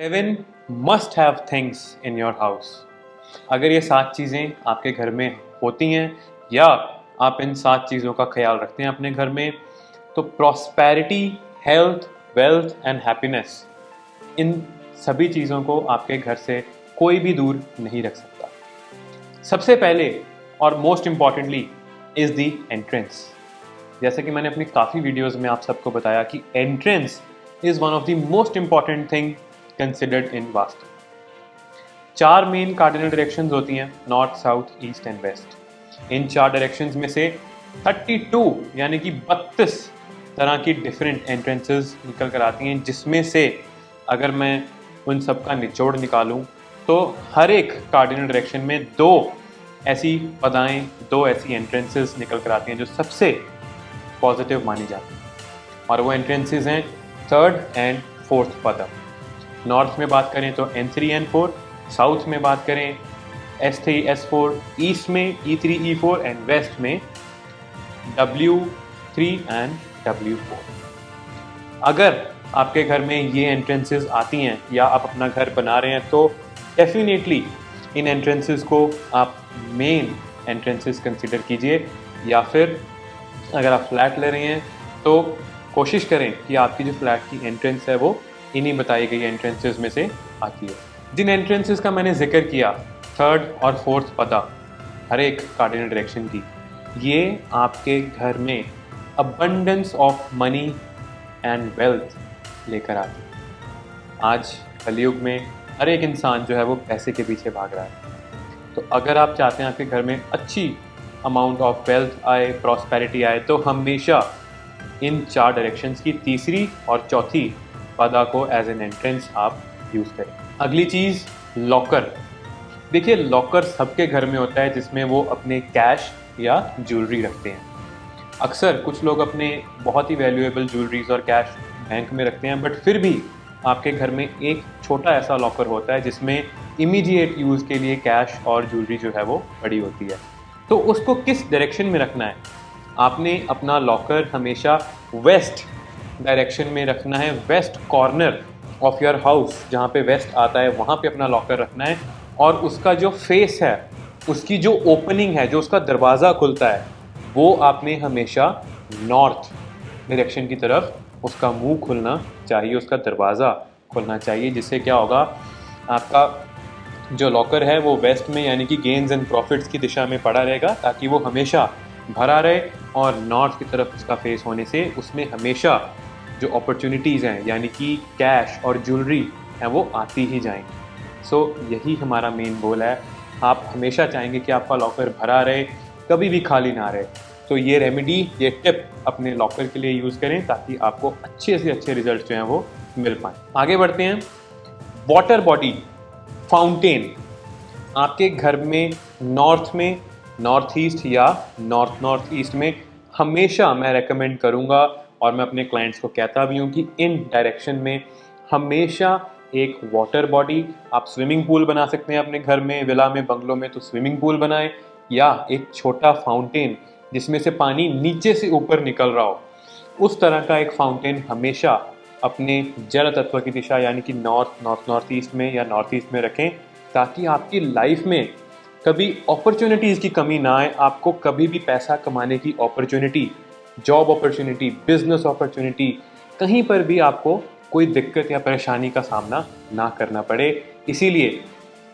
7 must have things in your house. अगर ये 7 चीज़ें आपके घर में होती हैं या आप इन 7 चीज़ों का ख्याल रखते हैं अपने घर में, तो prosperity, health, wealth and happiness, इन सभी चीज़ों को आपके घर से कोई भी दूर नहीं रख सकता। सबसे पहले और most importantly is the entrance. जैसे कि मैंने अपनी काफ़ी वीडियोस में आप सबको बताया कि entrance is one of the most important thing considered in Vastu. 4 main cardinal directions होती हैं, north, south, east and west. इन 4 डायरेक्शंस में से 32 यानी कि 32 तरह की डिफरेंट एंट्रेंसेस निकल कर आती हैं, जिसमें से अगर मैं उन सब का निचोड़ निकालूं तो हर एक कार्डिनल डायरेक्शन में 2 ऐसी पदाएं, 2 ऐसी एंट्रेंसेस निकल कर आती हैं जो सबसे पॉजिटिव मानी जाती हैं, और वो एंट्रेंसेस हैं 3rd एंड 4th पदा। नॉर्थ में बात करें तो N3 N4, साउथ में बात करें S3 S4, ईस्ट में E3 E4 एंड वेस्ट में W3 एंड W4। अगर आपके घर में ये एंट्रेंसेस आती हैं या आप अपना घर बना रहे हैं तो डेफिनेटली इन एंट्रेंसेस को आप मेन एंट्रेंसेस कंसिडर कीजिए, या फिर अगर आप फ्लैट ले रहे हैं तो कोशिश करें कि आपकी जो फ्लैट की एंट्रेंस है वो इन्हीं बताई गई एंट्रेंसेस में से आती है। जिन एंट्रेंसेस का मैंने जिक्र किया, 3rd और 4th पदा हर एक कार्डिनल डायरेक्शन की, ये आपके घर में abundance of money and wealth लेकर आती है। आज कलयुग में हर एक इंसान जो है वो पैसे के पीछे भाग रहा है, तो अगर आप चाहते हैं आपके घर में अच्छी अमाउंट ऑफ वेल्थ आए, प्रॉस्पेरिटी आए, तो हमेशा इन 4 डायरेक्शंस की तीसरी और चौथी पदा को एज एन एंट्रेंस आप यूज़ करें। अगली चीज़, लॉकर। देखिए, लॉकर सबके घर में होता है जिसमें वो अपने कैश या ज्वेलरी रखते हैं। अक्सर कुछ लोग अपने बहुत ही वैल्यूएबल ज्वेलरीज और कैश बैंक में रखते हैं, बट फिर भी आपके घर में एक छोटा ऐसा लॉकर होता है जिसमें इमीडिएट यूज़ के लिए कैश और ज्वेलरी जो है वो पड़ी होती है। तो उसको किस डायरेक्शन में रखना है? आपने अपना लॉकर हमेशा वेस्ट डायरेक्शन में रखना है। West corner of your house, जहाँ पे वेस्ट आता है वहाँ पे अपना लॉकर रखना है, और उसका जो फेस है, उसकी जो ओपनिंग है, जो उसका दरवाज़ा खुलता है, वो आपने हमेशा नॉर्थ डायरेक्शन की तरफ उसका मुंह खुलना चाहिए, उसका दरवाज़ा खुलना चाहिए। जिससे क्या होगा, आपका जो लॉकर है वो वेस्ट में यानी कि गेन्स एंड प्रॉफिट्स की दिशा में पड़ा रहेगा, ताकि वो हमेशा भरा रहे, और नॉर्थ की तरफ उसका फेस होने से उसमें हमेशा जो अपॉर्चुनिटीज़ हैं यानी कि कैश और ज्वेलरी हैं वो आती ही जाएंगी। सो यही हमारा मेन गोल है। आप हमेशा चाहेंगे कि आपका लॉकर भरा रहे, कभी भी खाली ना रहे। तो ये रेमेडी, ये टिप अपने लॉकर के लिए यूज़ करें ताकि आपको अच्छे से अच्छे रिजल्ट जो हैं वो मिल पाएँ। आगे बढ़ते हैं। Water body, fountain. आपके घर में नॉर्थ में, नॉर्थ ईस्ट या नॉर्थ ईस्ट में हमेशा मैं रेकमेंड करूँगा, और मैं अपने क्लाइंट्स को कहता भी हूँ कि इन डायरेक्शन में हमेशा एक वाटर बॉडी, आप स्विमिंग पूल बना सकते हैं अपने घर में, विला में, बंगलों में तो स्विमिंग पूल बनाएं, या एक छोटा फाउंटेन जिसमें से पानी नीचे से ऊपर निकल रहा हो, उस तरह का एक फाउंटेन हमेशा अपने जल तत्व की दिशा यानी कि नॉर्थ ईस्ट में या नॉर्थ ईस्ट में रखें, ताकि आपकी लाइफ में कभी अपॉर्चुनिटीज़ की कमी ना आए। आपको कभी भी पैसा कमाने की opportunity, job opportunity, business opportunity, कहीं पर भी आपको कोई दिक्कत या परेशानी का सामना ना करना पड़े। इसीलिए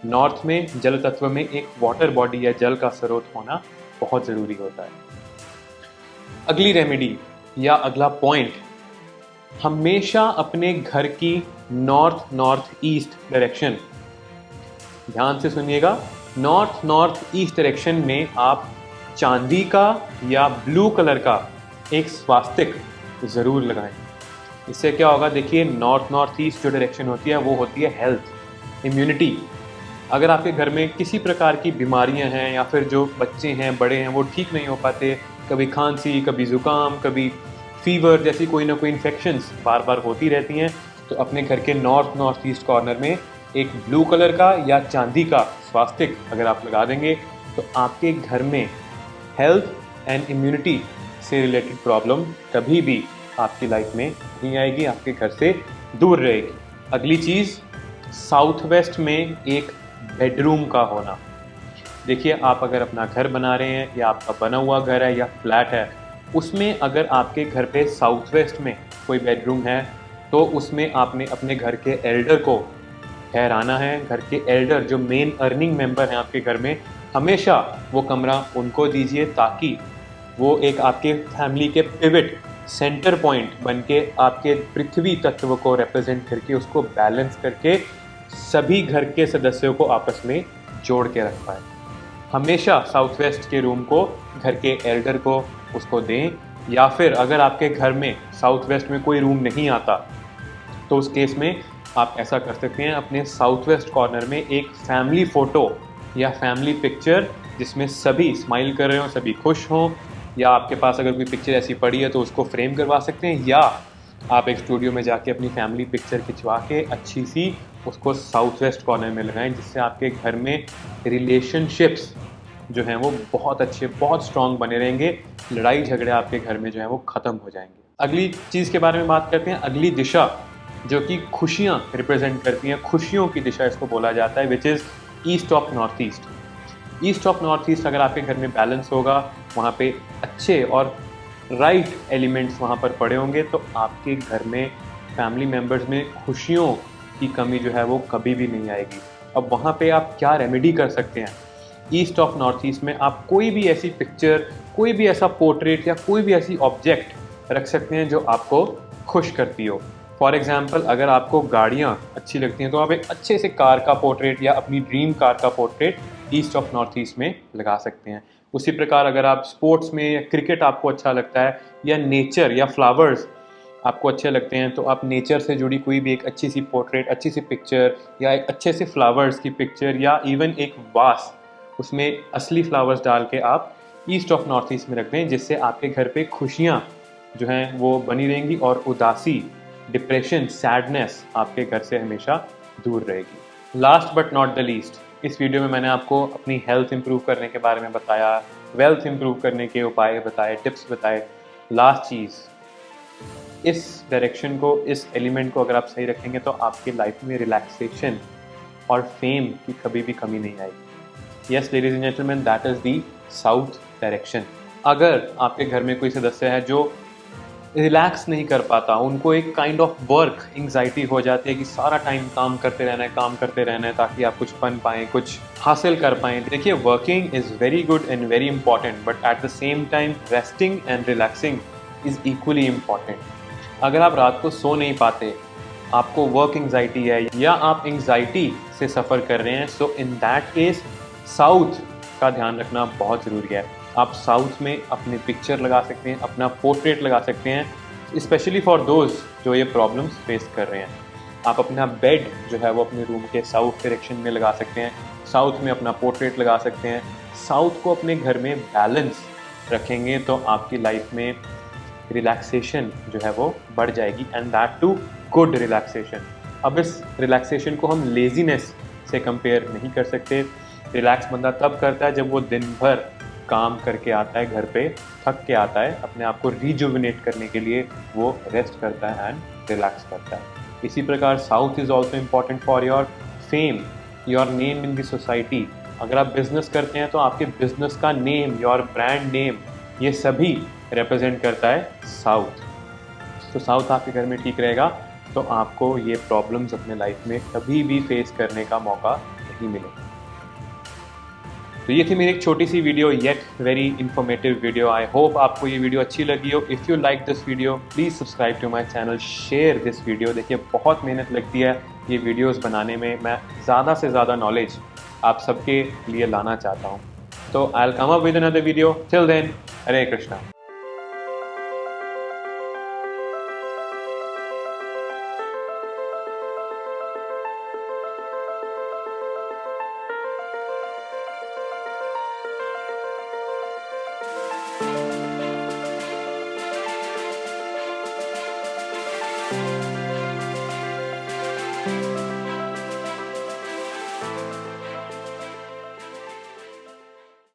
नॉर्थ में जल तत्व में एक वाटर बॉडी या जल का स्रोत होना बहुत ज़रूरी होता है। अगली रेमेडी या अगला पॉइंट, हमेशा अपने घर की नॉर्थ ईस्ट डायरेक्शन, ध्यान से सुनिएगा, नॉर्थ ईस्ट डायरेक्शन में आप चांदी का या ब्लू कलर का एक स्वास्तिक ज़रूर लगाएं। इससे क्या होगा, देखिए, नॉर्थ ईस्ट जो डायरेक्शन होती है वो होती है हेल्थ, इम्यूनिटी। अगर आपके घर में किसी प्रकार की बीमारियां हैं या फिर जो बच्चे हैं, बड़े हैं, वो ठीक नहीं हो पाते, कभी खांसी, कभी ज़ुकाम, कभी फीवर जैसी कोई ना कोई इन्फेक्शंस बार बार होती रहती हैं, तो अपने घर के नॉर्थ ईस्ट कॉर्नर में एक ब्लू कलर का या चांदी का स्वास्तिक अगर आप लगा देंगे तो आपके घर में हेल्थ एंड इम्यूनिटी से रिलेटेड प्रॉब्लम कभी भी आपकी लाइफ में नहीं आएगी, आपके घर से दूर रहेगी। अगली चीज़, साउथ वेस्ट में एक बेडरूम का होना। देखिए, आप अगर अपना घर बना रहे हैं या आपका बना हुआ घर है या फ्लैट है, उसमें अगर आपके घर पे साउथ वेस्ट में कोई बेडरूम है, तो उसमें आपने अपने घर के एल्डर को ठहराना है। घर के एल्डर जो मेन अर्निंग मेंबर हैं आपके घर में, हमेशा वो कमरा उनको दीजिए, ताकि वो एक आपके फैमिली के पिवट सेंटर पॉइंट बन के आपके पृथ्वी तत्व को रिप्रेजेंट करके, उसको बैलेंस करके सभी घर के सदस्यों को आपस में जोड़ के रख पाए। हमेशा साउथ वेस्ट के रूम को घर के एल्डर को उसको दें, या फिर अगर आपके घर में साउथ वेस्ट में कोई रूम नहीं आता, तो उस केस में आप ऐसा कर सकते हैं, अपने साउथ वेस्ट कॉर्नर में एक फैमिली फ़ोटो या फैमिली पिक्चर जिसमें सभी स्माइल कर रहे हों, सभी खुश हों, या आपके पास अगर कोई पिक्चर ऐसी पड़ी है तो उसको फ्रेम करवा सकते हैं, या आप एक स्टूडियो में जाके अपनी फैमिली पिक्चर खिंचवा के अच्छी सी उसको साउथ वेस्ट कॉर्नर में लगाएं, जिससे आपके घर में रिलेशनशिप्स जो हैं वो बहुत अच्छे, बहुत स्ट्रॉन्ग बने रहेंगे। लड़ाई झगड़े आपके घर में जो है वो ख़त्म हो जाएंगे। अगली चीज़ के बारे में बात करते हैं, अगली दिशा जो कि खुशियाँ रिप्रेजेंट करती हैं, खुशियों की दिशा इसको बोला जाता है, which is east of north east. East of north east अगर आपके घर में बैलेंस होगा, वहाँ पे अच्छे और राइट एलिमेंट्स वहाँ पर पड़े होंगे, तो आपके घर में फैमिली मेम्बर्स में खुशियों की कमी जो है वो कभी भी नहीं आएगी। अब वहाँ पे आप क्या रेमेडी कर सकते हैं? ईस्ट ऑफ नॉर्थ ईस्ट में आप कोई भी ऐसी पिक्चर, कोई भी ऐसा पोर्ट्रेट या कोई भी ऐसी ऑब्जेक्ट रख सकते हैं जो आपको खुश करती हो। फॉर एग्जाम्पल, अगर आपको गाड़ियाँ अच्छी लगती हैं, तो आप एक अच्छे से कार का पोर्ट्रेट या अपनी ड्रीम कार का portrait east of north east में लगा सकते हैं। उसी प्रकार अगर आप स्पोर्ट्स में या क्रिकेट आपको अच्छा लगता है, या नेचर या फ्लावर्स आपको अच्छे लगते हैं, तो आप नेचर से जुड़ी कोई भी एक अच्छी सी पोर्ट्रेट, अच्छी सी पिक्चर, या एक अच्छे से फ्लावर्स की पिक्चर, या इवन एक वास, उसमें असली फ्लावर्स डाल के आप ईस्ट ऑफ नॉर्थ ईस्ट में रख दें, जिससे आपके घर पे खुशियाँ जो हैं वो बनी रहेंगी और उदासी, डिप्रेशन, सैडनेस आपके घर से हमेशा दूर रहेगी। Last but not the least, इस वीडियो में मैंने आपको अपनी हेल्थ इंप्रूव करने के बारे में बताया, वेल्थ इंप्रूव करने के उपाय बताए, टिप्स बताए। लास्ट चीज़, इस डायरेक्शन को, इस एलिमेंट को अगर आप सही रखेंगे तो आपकी लाइफ में रिलैक्सेशन और फेम की कभी भी कमी नहीं आएगी। Yes ladies and gentleman, that is the south direction. अगर आपके घर में कोई सदस्य है जो रिलैक्स नहीं कर पाता, उनको एक काइंड ऑफ वर्क एंग्जाइटी हो जाती है कि सारा टाइम काम करते रहना है, काम करते रहना है, ताकि आप कुछ बन पाएँ, कुछ हासिल कर पाएँ। देखिए, working is very good and very important, but at the same time resting and relaxing is equally important. अगर आप रात को सो नहीं पाते, आपको वर्क एंग्जाइटी है, या आप एंग्जाइटी से सफ़र कर रहे हैं, सो इन दैट केस साउथ का ध्यान रखना बहुत ज़रूरी है। आप साउथ में अपनी पिक्चर लगा सकते हैं, अपना पोर्ट्रेट लगा सकते हैं, स्पेशली फॉर दोज जो ये प्रॉब्लम्स फेस कर रहे हैं। आप अपना बेड जो है वो अपने रूम के साउथ डायरेक्शन में लगा सकते हैं, साउथ में अपना पोर्ट्रेट लगा सकते हैं। साउथ को अपने घर में बैलेंस रखेंगे तो आपकी लाइफ में रिलैक्सेशन जो है वो बढ़ जाएगी, and that too good relaxation. अब इस रिलैक्सेशन को हम लेजीनेस से कंपेयर नहीं कर सकते। रिलैक्स बंदा तब करता है जब वो दिन भर काम करके आता है, घर पे थक के आता है, अपने आप को रिजुविनेट करने के लिए वो रेस्ट करता है एंड रिलैक्स करता है। इसी प्रकार south is also important for your fame, your name in the society. अगर आप बिजनेस करते हैं तो आपके बिजनेस का नेम, योर ब्रांड नेम, ये सभी रिप्रेजेंट करता है साउथ। तो साउथ आपके घर में ठीक रहेगा तो आपको ये प्रॉब्लम्स अपने लाइफ में कभी भी फेस करने का मौका नहीं मिलेगा। तो ये थी मेरी एक छोटी सी video, yet very informative video. I hope आपको ये वीडियो अच्छी लगी हो। If you like this video, please subscribe to my channel, share this video. देखिए, बहुत मेहनत लगती है ये वीडियोस बनाने में। मैं ज़्यादा से ज़्यादा नॉलेज आप सबके लिए लाना चाहता हूँ। तो I will come up with another video. Till then, Hare Krishna.